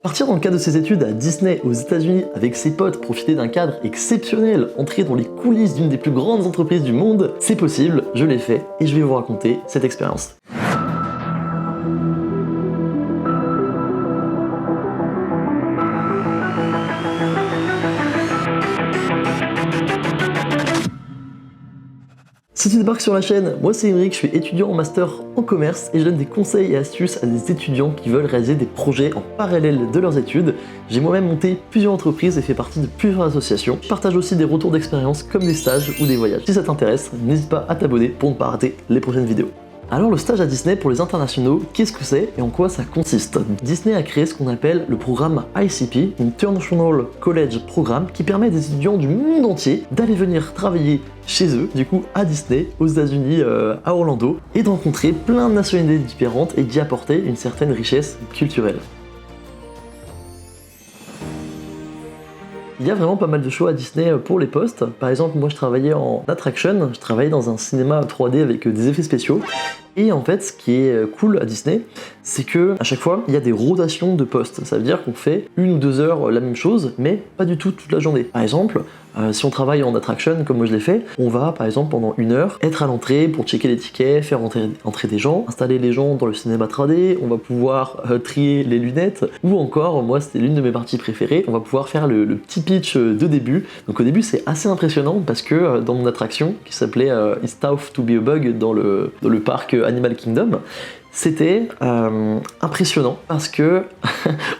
Partir dans le cadre de ses études à Disney aux États-Unis avec ses potes, profiter d'un cadre exceptionnel, entrer dans les coulisses d'une des plus grandes entreprises du monde, c'est possible, je l'ai fait et je vais vous raconter cette expérience. Si tu débarques sur la chaîne, moi c'est Émeric, je suis étudiant en master en commerce et je donne des conseils et astuces à des étudiants qui veulent réaliser des projets en parallèle de leurs études. J'ai moi-même monté plusieurs entreprises et fait partie de plusieurs associations. Je partage aussi des retours d'expérience comme des stages ou des voyages. Si ça t'intéresse, n'hésite pas à t'abonner pour ne pas rater les prochaines vidéos. Alors le stage à Disney pour les internationaux, qu'est-ce que c'est et en quoi ça consiste? Disney a créé ce qu'on appelle le programme ICP, International College Programme, qui permet à des étudiants du monde entier d'aller venir travailler chez eux, du coup à Disney, aux États-Unis, à Orlando, et de rencontrer plein de nationalités différentes et d'y apporter une certaine richesse culturelle. Il y a vraiment pas mal de choix à Disney pour les postes. Par exemple, moi je travaillais en attraction, je travaillais dans un cinéma 3D avec des effets spéciaux. Et en fait, ce qui est cool à Disney, c'est que à chaque fois, il y a des rotations de postes. Ça veut dire qu'on fait 1 ou 2 heures la même chose, mais pas du tout toute la journée. Par exemple, si on travaille en attraction, comme moi je l'ai fait, on va par exemple pendant 1 heure être à l'entrée pour checker les tickets, faire entrer des gens, installer les gens dans le cinéma 3D, on va pouvoir trier les lunettes, ou encore, moi c'était l'une de mes parties préférées, on va pouvoir faire le petit pitch de début. Donc au début c'est assez impressionnant parce que dans mon attraction, qui s'appelait It's Tough to be a Bug dans le parc Animal Kingdom, c'était impressionnant parce que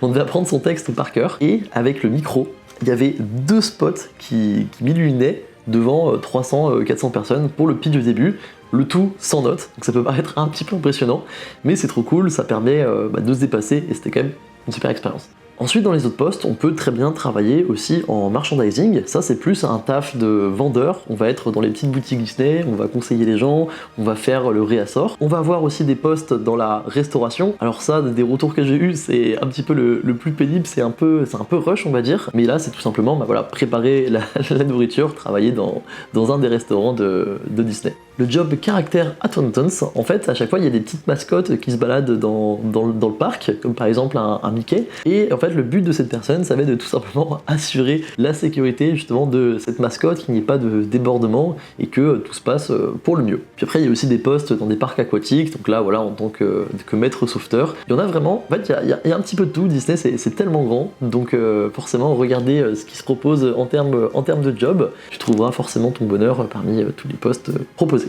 on devait apprendre son texte par cœur et avec le micro, il y avait 2 spots qui m'illuminaient devant 300-400 personnes pour le pitch du début, le tout sans notes, donc ça peut paraître un petit peu impressionnant, mais c'est trop cool, ça permet de se dépasser et c'était quand même une super expérience. Ensuite, dans les autres postes, on peut très bien travailler aussi en merchandising. Ça, c'est plus un taf de vendeur. On va être dans les petites boutiques Disney, on va conseiller les gens, on va faire le réassort. On va avoir aussi des postes dans la restauration. Alors ça, des retours que j'ai eus, c'est un petit peu le plus pénible, c'est un peu rush, on va dire. Mais là, c'est tout simplement préparer la nourriture, travailler dans un des restaurants de Disney. Le job Character Attendance, en fait, à chaque fois, il y a des petites mascottes qui se baladent dans le parc, comme par exemple un Mickey. Et en fait, le but de cette personne, ça va être de tout simplement assurer la sécurité justement de cette mascotte, qu'il n'y ait pas de débordement et que tout se passe pour le mieux. Puis après, il y a aussi des postes dans des parcs aquatiques, donc là, voilà, en tant que maître sauveteur. Il y en a vraiment, en fait, il y a un petit peu de tout. Disney, c'est tellement grand, donc forcément, regardez ce qui se propose en termes de job. Tu trouveras forcément ton bonheur parmi tous les postes proposés.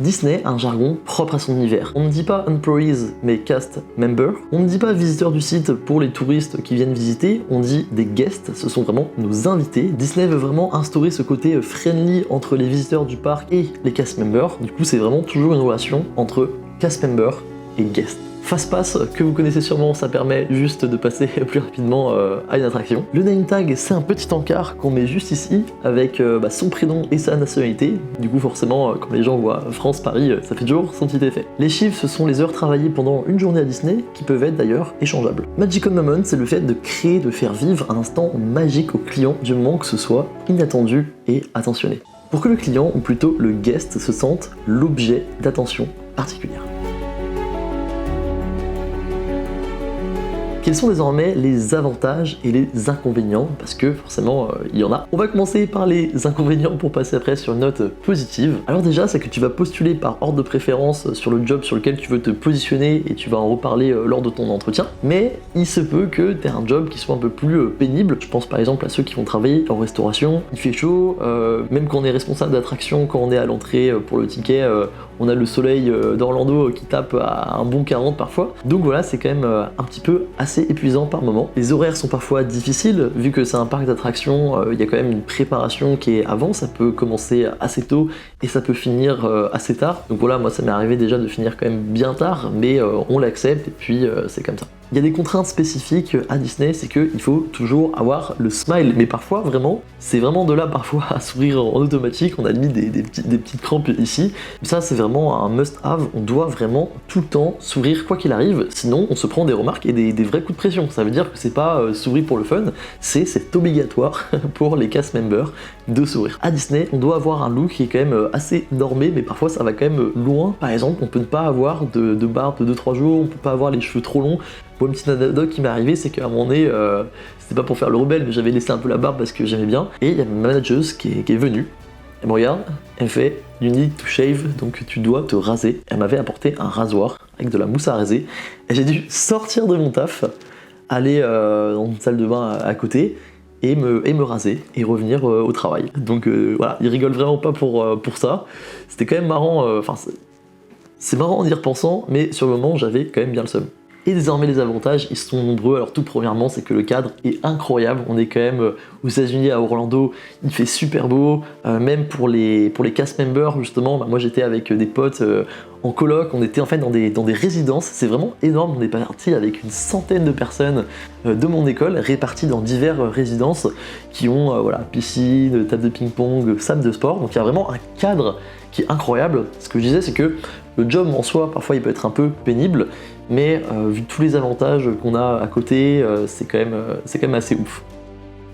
Disney a un jargon propre à son univers. On ne dit pas employees mais cast member. On ne dit pas visiteurs du site pour les touristes qui viennent visiter, on dit des guests, ce sont vraiment nos invités. Disney veut vraiment instaurer ce côté friendly entre les visiteurs du parc et les cast members. Du coup, c'est vraiment toujours une relation entre cast member et guest. Fastpass, que vous connaissez sûrement, ça permet juste de passer plus rapidement à une attraction. Le name tag, c'est un petit encart qu'on met juste ici, avec son prénom et sa nationalité. Du coup, forcément, quand les gens voient France, Paris, ça fait toujours son petit effet. Les chiffres, ce sont les heures travaillées pendant une journée à Disney, qui peuvent être d'ailleurs échangeables. Magical Moment, c'est le fait de créer, de faire vivre un instant magique au client, du moment que ce soit inattendu et attentionné. Pour que le client, ou plutôt le guest, se sente l'objet d'attention particulière. Quels sont désormais les avantages et les inconvénients? Parce que forcément, il y en a. On va commencer par les inconvénients pour passer après sur une note positive. Alors déjà, c'est que tu vas postuler par ordre de préférence sur le job sur lequel tu veux te positionner et tu vas en reparler lors de ton entretien. Mais il se peut que tu aies un job qui soit un peu plus pénible. Je pense par exemple à ceux qui vont travailler en restauration. Il fait chaud, même quand on est responsable d'attraction, quand on est à l'entrée pour le ticket, on a le soleil d'Orlando qui tape à un bon 40 parfois. Donc voilà, c'est quand même un petit peu assez épuisant par moment. Les horaires sont parfois difficiles, vu que c'est un parc d'attractions, il y a quand même une préparation qui est avant, ça peut commencer assez tôt et ça peut finir assez tard. Donc voilà, moi ça m'est arrivé déjà de finir quand même bien tard, mais on l'accepte et puis c'est comme ça. Il y a des contraintes spécifiques à Disney, c'est qu'il faut toujours avoir le smile, mais parfois vraiment, c'est vraiment de là parfois à sourire en automatique, on a mis des petites crampes ici, ça c'est vraiment un must-have, on doit vraiment tout le temps sourire quoi qu'il arrive, sinon on se prend des remarques et des vrais coups de pression, ça veut dire que c'est pas sourire pour le fun, c'est obligatoire pour les cast members de sourire. À Disney, on doit avoir un look qui est quand même assez normé, mais parfois ça va quand même loin. Par exemple, on peut ne pas avoir de barbe de 2-3 jours, on peut pas avoir les cheveux trop longs. Pour une petite anecdote qui m'est arrivée, c'est qu'à un moment donné, c'était pas pour faire le rebelle, mais j'avais laissé un peu la barbe parce que j'aimais bien. Et il y a ma manageuse qui est venue, elle me regarde, elle me fait "You need to shave", donc tu dois te raser. Elle m'avait apporté un rasoir avec de la mousse à raser, et j'ai dû sortir de mon taf, aller dans une salle de bain à côté, et me raser et revenir au travail. Donc voilà, ils rigolent vraiment pas pour ça. C'était quand même marrant, c'est marrant en y repensant, mais sur le moment j'avais quand même bien le seum. Et désormais les avantages, ils sont nombreux. Alors tout premièrement, c'est que le cadre est incroyable. On est quand même aux États-Unis, à Orlando, il fait super beau. Même pour les cast members, justement, moi j'étais avec des potes en coloc, on était en fait dans des résidences. C'est vraiment énorme. On est parti avec une centaine de personnes de mon école, réparties dans diverses résidences qui ont piscine, table de ping-pong, salle de sport. Donc il y a vraiment un cadre qui est incroyable. Ce que je disais, c'est que le job en soi, parfois il peut être un peu pénible, mais vu tous les avantages qu'on a à côté, c'est quand même assez ouf.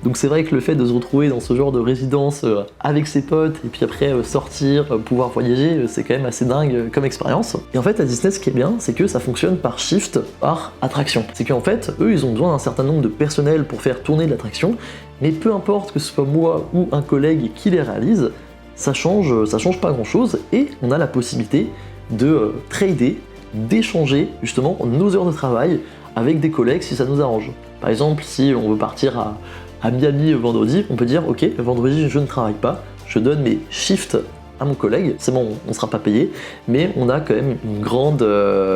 Donc c'est vrai que le fait de se retrouver dans ce genre de résidence avec ses potes, et puis après sortir, pouvoir voyager, c'est quand même assez dingue comme expérience. Et en fait à Disney, ce qui est bien, c'est que ça fonctionne par shift, par attraction. C'est qu'en fait, eux ils ont besoin d'un certain nombre de personnel pour faire tourner l'attraction, mais peu importe que ce soit moi ou un collègue qui les réalise, ça change pas grand chose, et on a la possibilité de trader, d'échanger justement nos heures de travail avec des collègues si ça nous arrange. Par exemple, si on veut partir à Miami vendredi, on peut dire ok, vendredi je ne travaille pas, je donne mes shifts à mon collègue, c'est bon, on ne sera pas payé, mais on a quand même une grande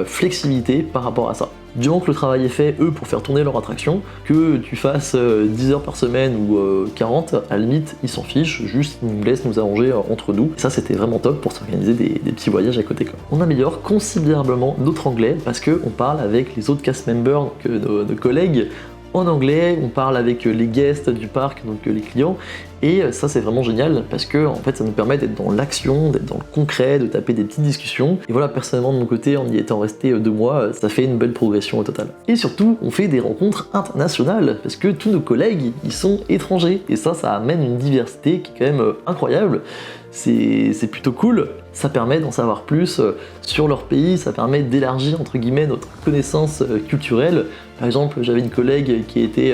flexibilité par rapport à ça. Du moment que le travail est fait, eux, pour faire tourner leur attraction, que tu fasses 10 heures par semaine ou 40, à la limite, ils s'en fichent, juste ils nous laissent nous arranger entre nous. Et ça, c'était vraiment top pour s'organiser des petits voyages à côté, quoi. On améliore considérablement notre anglais parce qu'on parle avec les autres cast members, que nos collègues, en anglais, on parle avec les guests du parc, donc les clients, et ça c'est vraiment génial parce que en fait ça nous permet d'être dans l'action, d'être dans le concret, de taper des petites discussions. Et voilà, personnellement de mon côté, en y étant resté 2 mois, ça fait une belle progression au total. Et surtout, on fait des rencontres internationales parce que tous nos collègues, ils sont étrangers, et ça amène une diversité qui est quand même incroyable. C'est plutôt cool, ça permet d'en savoir plus sur leur pays, ça permet d'élargir entre guillemets notre connaissance culturelle. Par exemple, j'avais une collègue qui était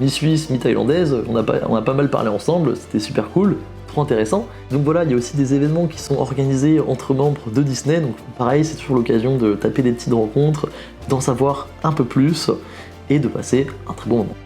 mi-suisse, mi-thaïlandaise, on a pas mal parlé ensemble, c'était super cool, trop intéressant. Donc voilà, il y a aussi des événements qui sont organisés entre membres de Disney, donc pareil, c'est toujours l'occasion de taper des petites rencontres, d'en savoir un peu plus et de passer un très bon moment.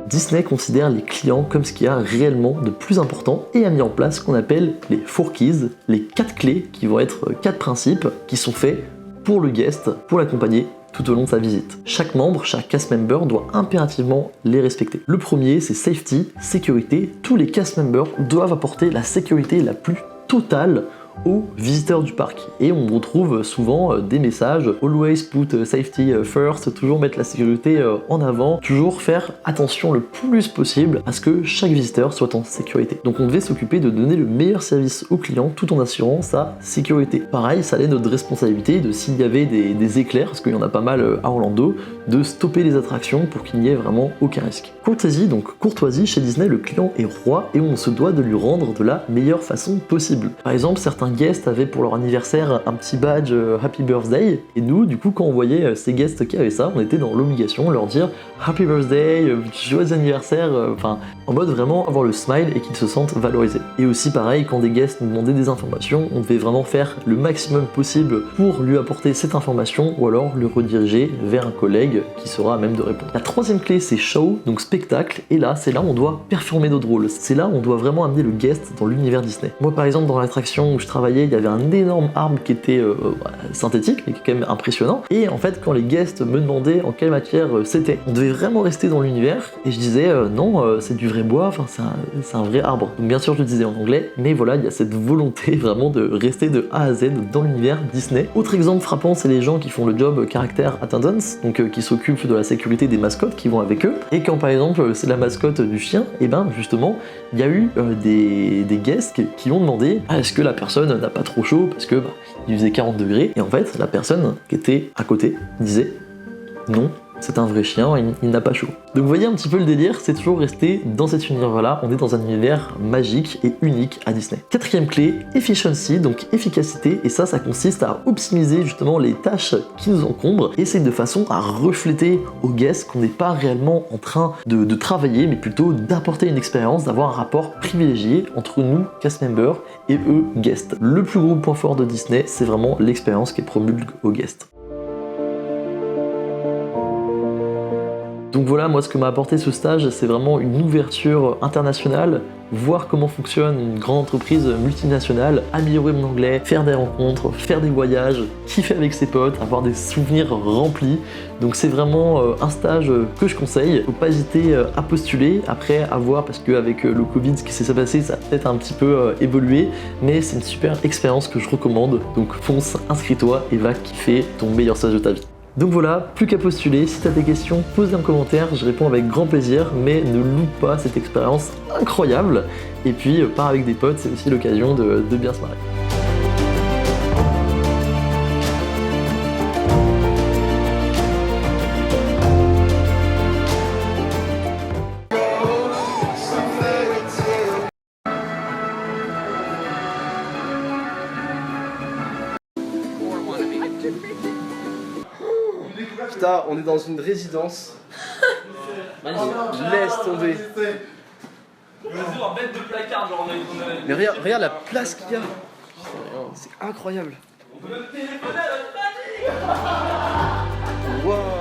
Disney considère les clients comme ce qu'il y a réellement de plus important et a mis en place ce qu'on appelle les 4 keys, les 4 clés qui vont être 4 principes qui sont faits pour le guest, pour l'accompagner tout au long de sa visite. Chaque membre, chaque cast member doit impérativement les respecter. Le premier, c'est safety, sécurité. Tous les cast members doivent apporter la sécurité la plus totale aux visiteurs du parc. Et on retrouve souvent des messages always put safety first, toujours mettre la sécurité en avant, toujours faire attention le plus possible à ce que chaque visiteur soit en sécurité. Donc on devait s'occuper de donner le meilleur service aux clients tout en assurant sa sécurité. Pareil, ça allait notre responsabilité de, s'il y avait des éclairs, parce qu'il y en a pas mal à Orlando, de stopper les attractions pour qu'il n'y ait vraiment aucun risque. Courtoisie, donc courtoisie, chez Disney, le client est roi et on se doit de lui rendre de la meilleure façon possible. Par exemple, certains guests avaient pour leur anniversaire un petit badge Happy Birthday, et nous, du coup, quand on voyait ces guests qui avaient ça, on était dans l'obligation de leur dire Happy Birthday, joyeux anniversaire, en mode vraiment avoir le smile et qu'ils se sentent valorisés. Et aussi pareil, quand des guests nous demandaient des informations, on devait vraiment faire le maximum possible pour lui apporter cette information ou alors le rediriger vers un collègue qui sera à même de répondre. La troisième clé, c'est show, donc spectacle, et là, c'est là où on doit performer notre rôle. C'est là où on doit vraiment amener le guest dans l'univers Disney. Moi, par exemple, dans l'attraction où je travaille travaillait, il y avait un énorme arbre qui était synthétique, mais qui est quand même impressionnant. Et en fait, quand les guests me demandaient en quelle matière c'était, on devait vraiment rester dans l'univers. Et je disais non, c'est du vrai bois, enfin c'est un vrai arbre. Donc bien sûr, je le disais en anglais, mais voilà, il y a cette volonté vraiment de rester de A à Z dans l'univers Disney. Autre exemple frappant, c'est les gens qui font le job character attendance, donc qui s'occupent de la sécurité des mascottes qui vont avec eux. Et quand par exemple c'est la mascotte du chien, et ben justement, il y a eu des guests qui ont demandé est-ce que la personne n'a pas trop chaud parce que il faisait 40 degrés. Et en fait, la personne qui était à côté disait non. C'est un vrai chien, il n'a pas chaud. Donc vous voyez un petit peu le délire, c'est toujours resté dans cet univers-là, on est dans un univers magique et unique à Disney. Quatrième clé, efficiency, donc efficacité, et ça consiste à optimiser justement les tâches qui nous encombrent, et c'est de façon à refléter aux guests qu'on n'est pas réellement en train de travailler, mais plutôt d'apporter une expérience, d'avoir un rapport privilégié entre nous, cast members, et eux, guests. Le plus gros point fort de Disney, c'est vraiment l'expérience qui est promulgue aux guests. Donc voilà, moi ce que m'a apporté ce stage, c'est vraiment une ouverture internationale, voir comment fonctionne une grande entreprise multinationale, améliorer mon anglais, faire des rencontres, faire des voyages, kiffer avec ses potes, avoir des souvenirs remplis. Donc c'est vraiment un stage que je conseille. Faut pas hésiter à postuler, après à voir parce qu'avec le Covid, ce qui s'est passé, ça a peut-être un petit peu évolué, mais c'est une super expérience que je recommande. Donc fonce, inscris-toi et va kiffer ton meilleur stage de ta vie. Donc voilà, plus qu'à postuler, si tu as des questions, pose-les en commentaire, je réponds avec grand plaisir, mais ne loupe pas cette expérience incroyable. Et puis, pars avec des potes, c'est aussi l'occasion de bien se marrer. Putain, on est dans une résidence. Laisse tomber. Mais regarde la place qu'il y a. C'est incroyable. Wow.